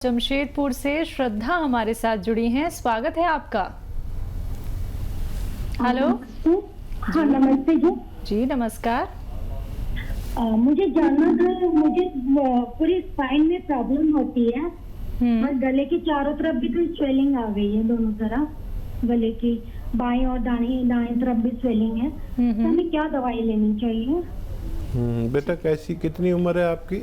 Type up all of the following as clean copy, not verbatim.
जमशेदपुर से श्रद्धा हमारे साथ जुड़ी हैं। स्वागत है आपका। हेलो। हाँ नमस्ते जी। जी नमस्कार। मुझे जानना था, मुझे पूरी स्पाइन में प्रॉब्लम होती है और गले के चारों तरफ भी तो स्वेलिंग आ गई है, दोनों तरफ गले की बाएं और दाएं तरफ भी स्वेलिंग है। तो हमें क्या दवाई लेनी चाहिए? बेटा कैसी कितनी उम्र है आपकी?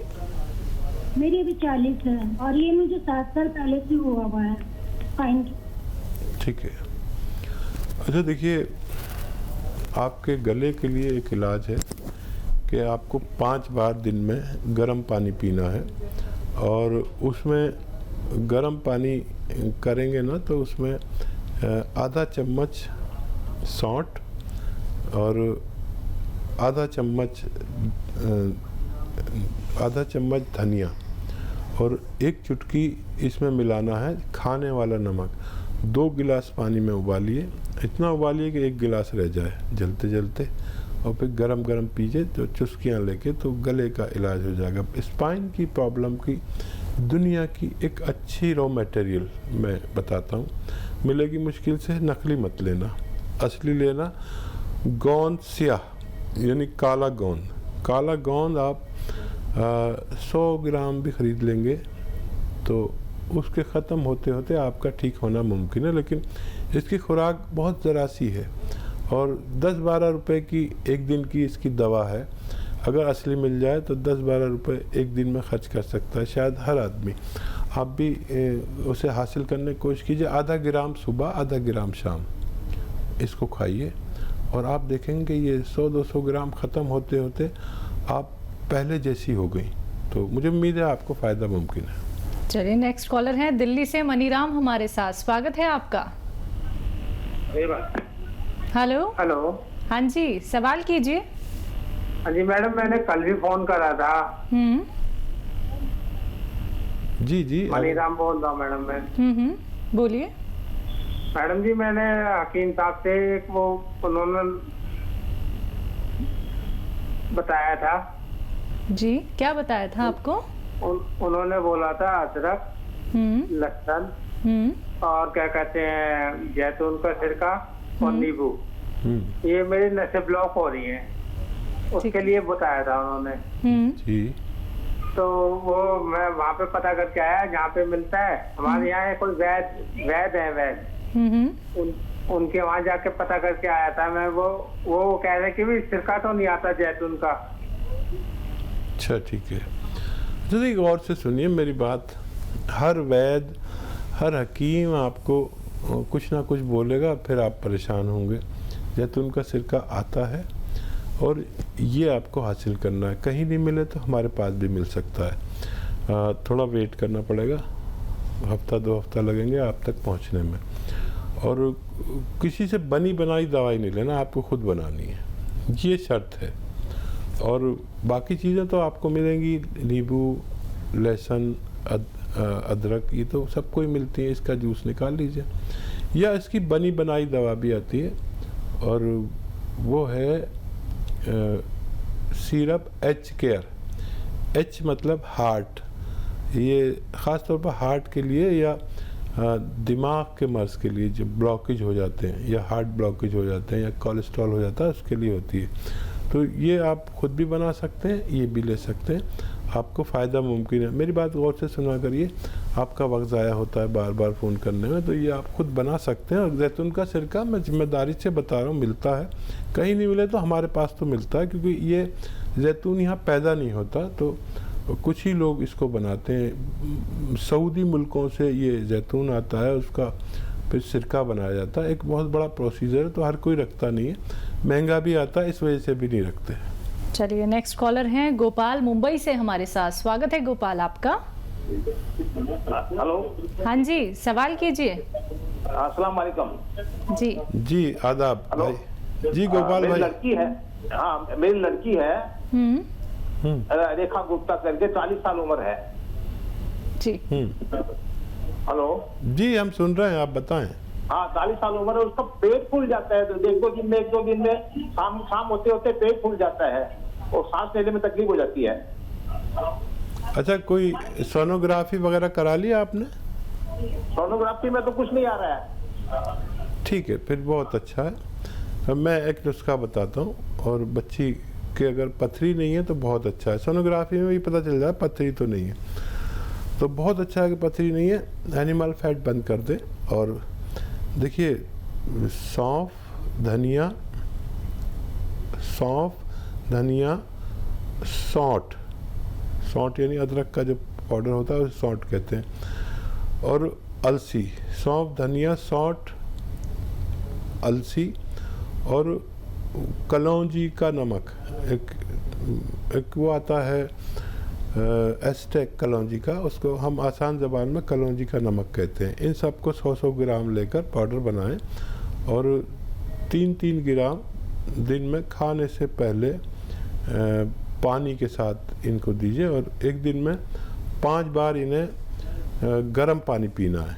मेरी अभी 40 है और ये मुझे 7 साल पहले से हुआ है स्पाइन। ठीक है। अच्छा देखिए, आपके गले के लिए एक इलाज है कि आपको 5 बार दिन में गर्म पानी पीना है और उसमें गर्म पानी करेंगे ना तो उसमें आधा चम्मच सौंठ और आधा चम्मच धनिया और एक चुटकी इसमें मिलाना है खाने वाला नमक। 2 गिलास पानी में उबालिए, इतना उबालिए कि 1 गिलास रह जाए जलते जलते, और फिर गरम गरम पीजिए तो चुस्कियाँ लेके, तो गले का इलाज हो जाएगा। स्पाइन की प्रॉब्लम की दुनिया की एक अच्छी रॉ मटेरियल मैं बताता हूँ, मिलेगी मुश्किल से, नकली मत लेना, असली लेना। गोंद स्याह यानी काला गोंद, काला गोंद आप 100 ग्राम भी ख़रीद लेंगे तो उसके ख़त्म होते होते आपका ठीक होना मुमकिन है, लेकिन इसकी खुराक बहुत ज़रा सी है और 10-12 रुपए की एक दिन की इसकी दवा है। अगर असली मिल जाए तो 10-12 रुपए एक दिन में खर्च कर सकता है शायद हर आदमी। आप भी उसे हासिल करने की कोशिश कीजिए। आधा ग्राम सुबह, आधा ग्राम शाम इसको खाइए और आप देखेंगे ये 100-200 ग्राम ख़त्म होते होते आप पहले जैसी हो गई। तो मुझे उम्मीद है आपको फ़ायदा मुमकिन है। चलिए नेक्स्ट कॉलर है दिल्ली से मनीराम हमारे साथ। स्वागत है आपका। हेलो। हेलो। हाँ जी, सवाल कीजिए। हाँ जी मैडम, मैंने कल भी फोन करा था। जी जी मनीराम बोल रहा हूँ मैडम मैं। बोलिए मैडम जी, मैंने हकीम साहब से एक वो उन्होंने बताया था। जी, क्या बताया था आपको? उन्होंने बोला था अदरक, लहसुन और क्या कहते हैं जैतून का सिरका और नींबू, ये मेरी नसें ब्लॉक हो रही हैं, उसके लिए बताया था उन्होंने। जी तो वो मैं वहाँ पे पता करके आया जहाँ पे मिलता है। हमारे यहाँ कोई वैद है वैद, उनके वहाँ जाके पता करके आया था मैं। वो कह रहे कि भी सिरका तो नहीं आता जैतून का। अच्छा ठीक है। तो देखिए गौर से सुनिए मेरी बात। हर वैद, हर हकीम आपको कुछ ना कुछ बोलेगा, फिर आप परेशान होंगे। जैतून का सिरका आता है और ये आपको हासिल करना है। कहीं नहीं मिले तो हमारे पास भी मिल सकता है। थोड़ा वेट करना पड़ेगा, हफ्ता 2 हफ्ता लगेंगे आप तक पहुंचने में। और किसी से बनी बनाई दवाई नहीं लेना, आपको खुद बनानी है, ये शर्त है। और बाकी चीज़ें तो आपको मिलेंगी, नींबू, लहसुन, अदरक, ये तो सबको ही मिलती है। इसका जूस निकाल लीजिए, या इसकी बनी बनाई दवा भी आती है और वो है सिरप एच केयर। एच मतलब हार्ट, ये ख़ास तौर पर हार्ट के लिए या दिमाग के मर्ज़ के लिए, जो ब्लॉकेज हो जाते हैं या हार्ट ब्लॉकेज हो जाते हैं या कोलेस्ट्रॉल हो जाता है, उसके लिए होती है। तो ये आप खुद भी बना सकते हैं, ये भी ले सकते हैं, आपको फ़ायदा मुमकिन है। मेरी बात गौर से सुना करिए, आपका वक्त ज़ाया होता है बार बार फ़ोन करने में, तो ये आप खुद बना सकते हैं। और जैतून का सिरका मैं जिम्मेदारी से बता रहा हूँ, मिलता है। कहीं नहीं मिले तो हमारे पास तो मिलता है, क्योंकि ये जैतून यहाँ पैदा नहीं होता, तो कुछ ही लोग इसको बनाते हैं। सऊदी मुल्कों से ये जैतून आता है, उसका फिर सिरका बनाया जाता है। एक बहुत बड़ा प्रोसीजर है, तो हर कोई रखता नहीं है, महंगा भी आता है, इस वजह से भी नहीं रखते। चलिए नेक्स्ट कॉलर हैं गोपाल मुंबई से हमारे साथ। स्वागत है गोपाल आपका। हेलो। हाँ जी, सवाल कीजिए। अस्सलाम वालेकुम। जी आदाब भाई। जी गोपाल भाई। लड़की है, हाँ मेरी लड़की है रेखा गुप्ता करके, 40 साल उम्र है जी। हेलो जी, हम सुन रहे हैं, आप बताएं। हाँ 40 साल उम्र है, उसका पेट फूल जाता है। तो एक दो दिन में शाम होते होते पेट फूल जाता है और सांस लेने में तकलीफ हो जाती है। अच्छा, कोई सोनोग्राफी वगैरह करा लिया आपने? सोनोग्राफी में तो कुछ नहीं आ रहा है। ठीक है, फिर बहुत अच्छा है। अब मैं एक नुस्खा बताता हूँ, और बच्ची के अगर पथरी नहीं है तो बहुत अच्छा है। सोनोग्राफी में भी पता चल जाए पथरी तो नहीं है, तो बहुत अच्छा है कि पथरी नहीं है। एनिमल फैट बंद कर दे, और देखिए सौंफ धनिया, सौंठ यानी अदरक का जो पाउडर होता है उसे सौंठ कहते हैं, और अलसी, सौंफ धनिया सौंठ अलसी, और कलौंजी का नमक, एक वो आता है एस्टेक कलौंजी का, उसको हम आसान ज़बान में कलौंजी का नमक कहते हैं। इन सबको 100-100 ग्राम लेकर पाउडर बनाएं, और 3-3 ग्राम दिन में खाने से पहले पानी के साथ इनको दीजिए, और एक दिन में 5 बार इन्हें गर्म पानी पीना है।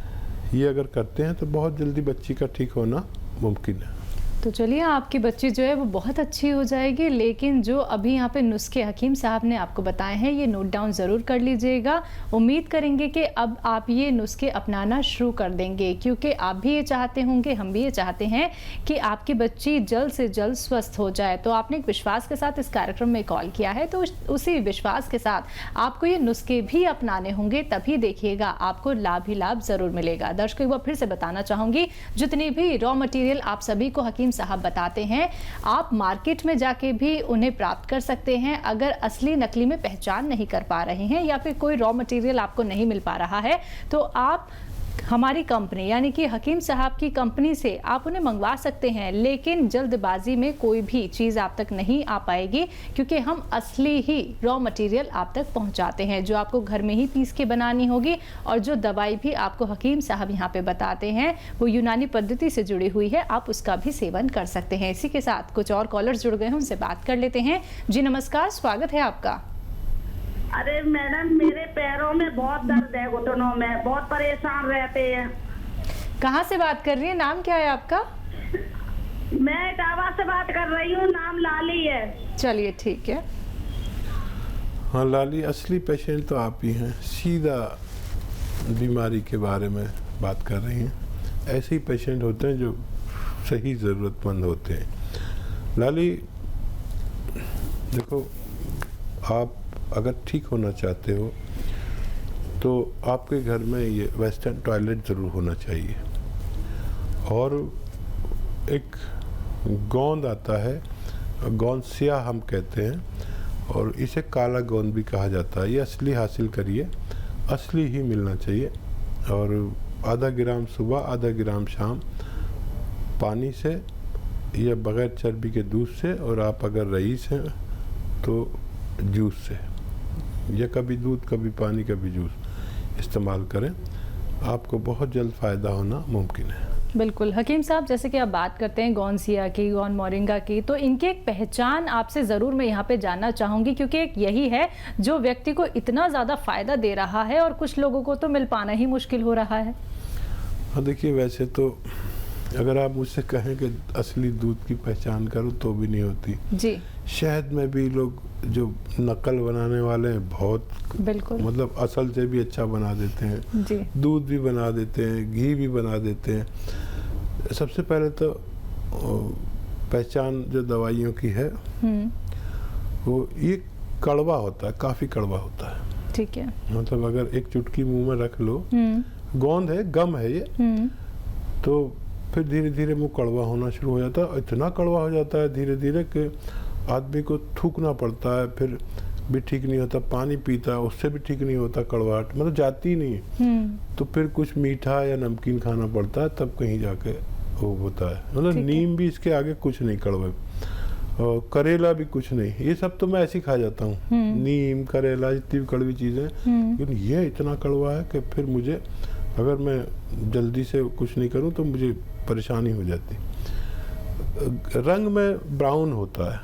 ये अगर करते हैं तो बहुत जल्दी बच्ची का ठीक होना मुमकिन है। तो चलिए, आपकी बच्ची जो है वो बहुत अच्छी हो जाएगी। लेकिन जो अभी यहाँ पे नुस्खे हकीम साहब ने आपको बताए हैं, ये नोट डाउन ज़रूर कर लीजिएगा। उम्मीद करेंगे कि अब आप ये नुस्खे अपनाना शुरू कर देंगे, क्योंकि आप भी ये चाहते होंगे, हम भी ये चाहते हैं कि आपकी बच्ची जल्द से जल्द स्वस्थ हो जाए। तो आपने एक विश्वास के साथ इस कार्यक्रम में कॉल किया है, तो उसी विश्वास के साथ आपको ये नुस्खे भी अपनाने होंगे, तभी देखिएगा आपको लाभ ही लाभ ज़रूर मिलेगा। दर्शकों, एक बार फिर से बताना चाहूँगी, जितनी भी रॉ मटीरियल आप सभी को हकीम साहब बताते हैं, आप मार्केट में जाके भी उन्हें प्राप्त कर सकते हैं। अगर असली नकली में पहचान नहीं कर पा रहे हैं, या फिर कोई रॉ मटेरियल आपको नहीं मिल पा रहा है, तो आप हमारी कंपनी यानी कि हकीम साहब की कंपनी से आप उन्हें मंगवा सकते हैं। लेकिन जल्दबाजी में कोई भी चीज़ आप तक नहीं आ पाएगी, क्योंकि हम असली ही रॉ मटेरियल आप तक पहुंचाते हैं, जो आपको घर में ही पीस के बनानी होगी। और जो दवाई भी आपको हकीम साहब यहाँ पे बताते हैं, वो यूनानी पद्धति से जुड़ी हुई है, आप उसका भी सेवन कर सकते हैं। इसी के साथ कुछ और कॉलर्स जुड़ गए हैं, उनसे बात कर लेते हैं। जी नमस्कार, स्वागत है आपका। अरे मैडम, मेरे पैरों में बहुत दर्द है, घुटनों में, बहुत परेशान रहते हैं। कहाँ से बात कर रही है, नाम क्या है आपका? मैं इटावा से बात कर रही हूँ, नाम लाली है। चलिए ठीक है। हाँ लाली, असली पेशेंट तो आप ही हैं, सीधा बीमारी के बारे में बात कर रही हैं। ऐसे ही पेशेंट होते हैं जो सही ज़रूरतमंद होते हैं। लाली देखो, आप अगर ठीक होना चाहते हो तो आपके घर में ये वेस्टर्न टॉयलेट ज़रूर होना चाहिए, और एक गोंद आता है, गोंद स्याह हम कहते हैं, और इसे काला गोंद भी कहा जाता है। ये असली हासिल करिए, असली ही मिलना चाहिए। और आधा ग्राम सुबह, आधा ग्राम शाम, पानी से या बग़ैर चर्बी के दूध से, और आप अगर रईस हैं तो जूस से, या कभी दूध कभी पानी कभी जूस इस्तेमाल करें, आपको बहुत जल्द फ़ायदा होना मुमकिन है। बिल्कुल हकीम साहब, जैसे कि आप बात करते हैं गोंसिया की, गोन मोरिंगा की, तो इनकी एक पहचान आपसे ज़रूर मैं यहाँ पे जानना चाहूँगी, क्योंकि एक यही है जो व्यक्ति को इतना ज़्यादा फ़ायदा दे रहा है, और कुछ लोगों को तो मिल पाना ही मुश्किल हो रहा है। हाँ देखिए, वैसे तो अगर आप मुझसे कहें कि असली दूध की पहचान करो तो भी नहीं होती जी। शहद में भी लोग जो नकल बनाने वाले हैं, बहुत बिल्कुल, मतलब असल से भी अच्छा बना देते हैं जी। दूध भी बना देते हैं, घी भी बना देते हैं। सबसे पहले तो पहचान जो दवाइयों की है वो ये कड़वा होता है, काफ़ी कड़वा होता है। ठीक है। मतलब अगर एक चुटकी मुंह में रख लो, गोंद है, गम है ये, तो फिर धीरे धीरे मुंह कड़वा होना शुरू हो जाता है। इतना कड़वा हो जाता है धीरे धीरे कि आदमी को थूकना पड़ता है, फिर भी ठीक नहीं होता। पानी पीता है, उससे भी ठीक नहीं होता, कड़वाहट मतलब जाती नहीं। तो फिर कुछ मीठा या नमकीन खाना पड़ता है, तब कहीं जाके वो होता है। मतलब नीम भी इसके आगे कुछ नहीं, कड़वे, और करेला भी कुछ नहीं। ये सब तो मैं ऐसे ही खा जाता हूँ, नीम, करेला, जितनी भी कड़वी चीज़ें, लेकिन ये इतना कड़वा है कि फिर मुझे, अगर मैं जल्दी से कुछ नहीं करूँ तो मुझे परेशानी हो जाती। रंग में ब्राउन होता है,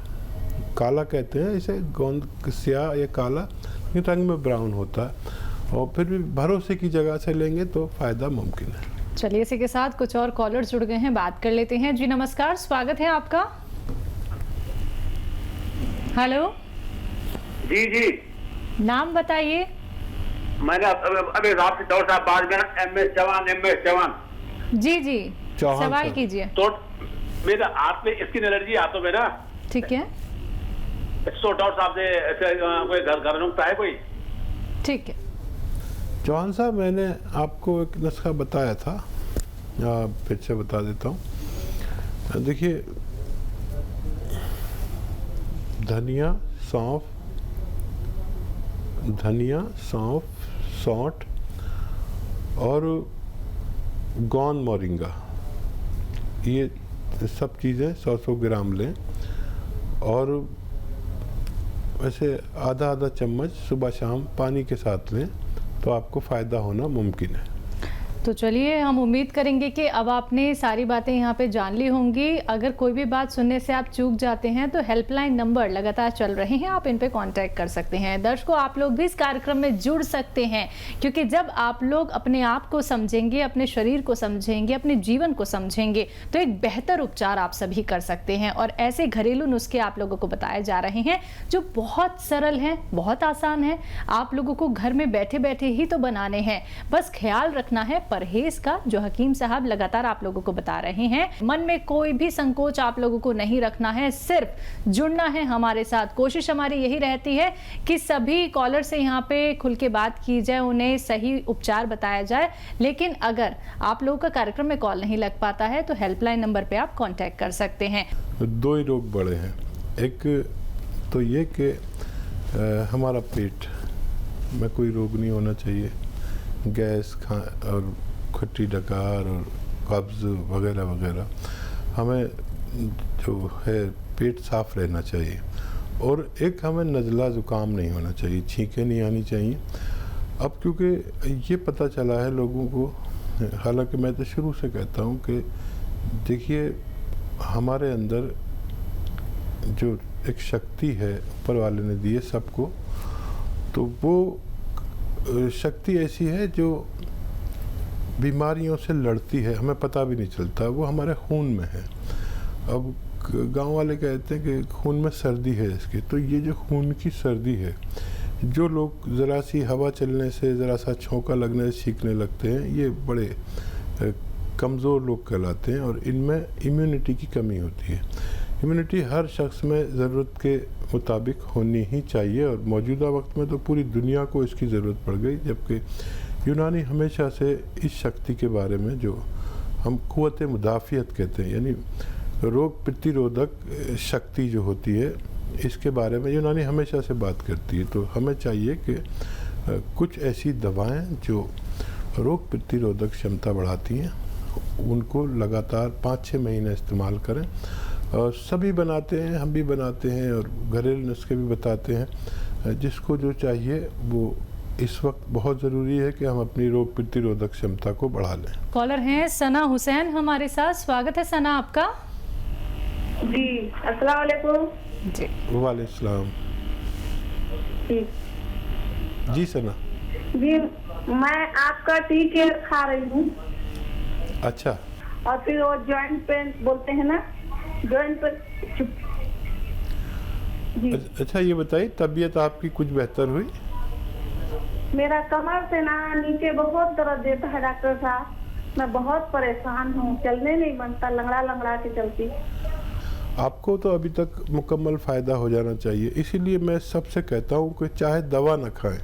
काला कहते हैं इसे, गोंद स्याह या काला, लेकिन रंग में ब्राउन होता है। और फिर भी भरोसे की जगह से लेंगे तो फ़ायदा मुमकिन है। चलिए, इसी के साथ कुछ और कॉलर जुड़ गए हैं, बात कर लेते हैं। जी नमस्कार, स्वागत है आपका। हेलो जी जी, नाम बताइए। मैंने अभी रात डॉक्टर साहब बाद में MS चौहान जी जी चौहान सवाल साहब। कीजिए। तो मेरे हाथ में स्किन एलर्जी हाथों में ना, ठीक है तो डॉक्टर साहब से ऐसे कोई घर नुस्खा है कोई? ठीक है। चौहान साहब, मैंने आपको एक नुस्खा बताया था, फिर से बता देता हूँ। देखिए, धनिया, सौंफ, सौंठ और गौन मोरिंगा, ये सब चीज़ें 100-100 ग्राम लें और वैसे आधा चम्मच सुबह शाम पानी के साथ लें तो आपको फ़ायदा होना मुमकिन है। तो चलिए, हम उम्मीद करेंगे कि अब आपने सारी बातें यहाँ पे जान ली होंगी। अगर कोई भी बात सुनने से आप चूक जाते हैं तो हेल्पलाइन नंबर लगातार चल रहे हैं, आप इन पे कांटेक्ट कर सकते हैं। दर्शकों, आप लोग भी इस कार्यक्रम में जुड़ सकते हैं, क्योंकि जब आप लोग अपने आप को समझेंगे, अपने शरीर को समझेंगे, अपने जीवन को समझेंगे, तो एक बेहतर उपचार आप सभी कर सकते हैं। और ऐसे घरेलू नुस्खे आप लोगों को बताए जा रहे हैं जो बहुत सरल हैं, बहुत आसान है, आप लोगों को घर में बैठे बैठे ही तो बनाने हैं। बस ख्याल रखना है परहेज का, जो हकीम साहब लगातार आप लोगों को बता रहे हैं। मन में कोई भी संकोच आप लोगों को नहीं रखना है, सिर्फ जुड़ना है हमारे साथ। कोशिश हमारी यही रहती है कि सभी कॉलर से यहाँ पे खुल के बात की जाए, उन्हें सही उपचार बताया जाए। लेकिन अगर आप लोगों का कार्यक्रम में कॉल नहीं लग पाता है तो हेल्पलाइन नंबर पे आप कांटेक्ट कर सकते हैं। दो ही रोग बड़े हैं, एक तो ये कि हमारा पेट में कोई रोग नहीं होना चाहिए, गैस और खट्टी डकार और कब्ज़ वगैरह वगैरह, हमें जो है पेट साफ रहना चाहिए। और एक हमें नज़ला ज़ुकाम नहीं होना चाहिए, छींकें नहीं आनी चाहिए। अब क्योंकि ये पता चला है लोगों को, हालांकि मैं तो शुरू से कहता हूँ कि देखिए, हमारे अंदर जो एक शक्ति है ऊपर वाले ने दी है सबको, तो वो शक्ति ऐसी है जो बीमारियों से लड़ती है, हमें पता भी नहीं चलता, वो हमारे खून में है। अब गांव वाले कहते हैं कि खून में सर्दी है इसकी, तो ये जो खून की सर्दी है, जो लोग ज़रा सी हवा चलने से, ज़रा सा छौंका लगने से छींकने लगते हैं, ये बड़े कमज़ोर लोग कहलाते हैं और इनमें इम्यूनिटी की कमी होती है। इम्यूनिटी हर शख्स में ज़रूरत के मुताबिक होनी ही चाहिए और मौजूदा वक्त में तो पूरी दुनिया को इसकी ज़रूरत पड़ गई, जबकि यूनानी हमेशा से इस शक्ति के बारे में, जो हम क़ुव्वत मुदाफ़ियत कहते हैं, यानी रोग प्रतिरोधक शक्ति जो होती है, इसके बारे में यूनानी हमेशा से बात करती है। तो हमें चाहिए कि कुछ ऐसी दवाएं जो रोग प्रतिरोधक क्षमता बढ़ाती हैं, उनको लगातार 5-6 महीने इस्तेमाल करें। और सभी बनाते हैं, हम भी बनाते हैं और घरेलू नुस्खे भी बताते हैं। जिसको जो चाहिए वो, इस वक्त बहुत ज़रूरी है कि हम अपनी रोग प्रतिरोधक क्षमता को बढ़ा लें। कॉलर हैं सना हुसैन हमारे साथ, स्वागत है सना आपका। जी अस्सलाम वालेकुम। जी वालेकुम सलाम। जी सना जी, मैं आपका टी केयर खा रही हूँ। अच्छा, और फिर वो जॉइंट पेन बोलते हैं ना, जॉइंट पेन। जी अच्छा, ये बताइए तबीयत आपकी कुछ बेहतर हुई? मेरा कमर से ना नीचे बहुत दर्द देता है डॉक्टर साहब, मैं बहुत परेशान हूँ, चलने नहीं बनता, लंगड़ा लंगड़ा के चलती। आपको तो अभी तक मुकम्मल फ़ायदा हो जाना चाहिए, इसीलिए मैं सबसे कहता हूँ कि चाहे दवा न खाएं,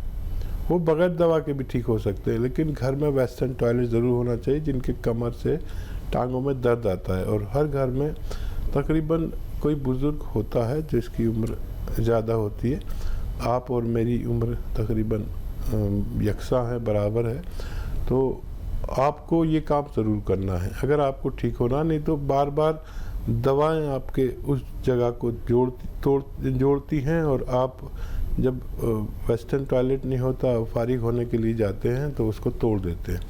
वो बगैर दवा के भी ठीक हो सकते हैं, लेकिन घर में वेस्टर्न टॉयलेट ज़रूर होना चाहिए जिनके कमर से टांगों में दर्द आता है। और हर घर में तकरीबन कोई बुज़ुर्ग होता है जिसकी उम्र ज़्यादा होती है। आप और मेरी उम्र तकरीबन यकसा है, बराबर है, तो आपको ये काम ज़रूर करना है अगर आपको ठीक होना। नहीं तो बार बार दवाएं आपके उस जगह को जोड़ती हैं और आप जब वेस्टर्न टॉयलेट नहीं होता, फारिग होने के लिए जाते हैं तो उसको तोड़ देते हैं।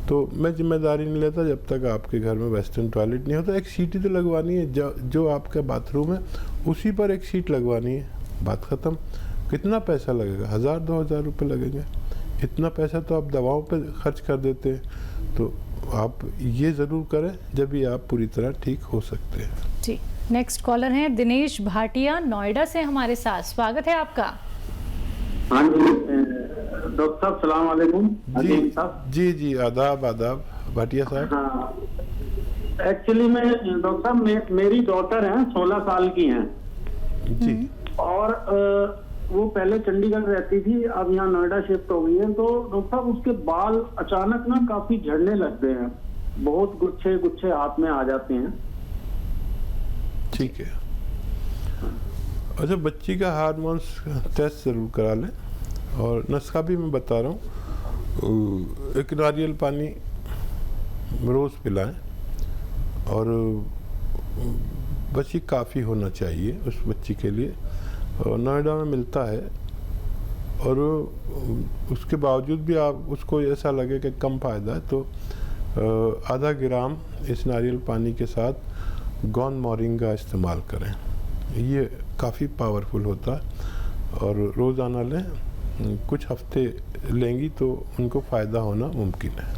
तो मैं जिम्मेदारी नहीं लेता जब तक आपके घर में वेस्टर्न टॉयलेट नहीं होता। एक सीटी तो लगवानी है, जो आपका बाथरूम है उसी पर एक सीट लगवानी है, बात ख़त्म। कितना पैसा लगेगा? 1000-2000 रुपये लगेंगे। इतना पैसा तो आप दवाओं पे खर्च कर देते हैं। तो आप ये ज़रूर करें जब भी आप पूरी तरह ठीक हो सकते हैं। जी, नेक्स्ट कॉलर हैं दिनेश भाटिया नोएडा से हमारे साथ, स्वागत है आपका। हाँ जी, डॉक्टर साहब सलाम वालेकुम। जी जी आदाब आदाब भाटिया साहब। हाँ एक्चुअली मैं डॉक्टर साहब मेरी डॉटर है 16 साल की हैं जी। और वो पहले चंडीगढ़ रहती थी, अब यहाँ नोएडा शिफ्ट हो गई है। तो डॉक्टर साहब उसके बाल अचानक ना काफी झड़ने लग गए हैं, बहुत गुच्छे गुच्छे हाथ में आ जाते हैं। ठीक है, अच्छा बच्ची का हार्मोन्स टेस्ट ज़रूर करा लें और नुस्खा भी मैं बता रहा हूँ। एक नारियल पानी रोज़ पिलाएं और बच्ची काफ़ी होना चाहिए उस बच्ची के लिए, और नोएडा में मिलता है। और उसके बावजूद भी आप उसको ऐसा लगे कि कम फ़ायदा है तो आधा ग्राम इस नारियल पानी के साथ गौन मोरिंगा इस्तेमाल करें, ये काफ़ी पावरफुल होता है। और रोज़ाना लें, कुछ हफ्ते लेंगी तो उनको फ़ायदा होना मुमकिन है।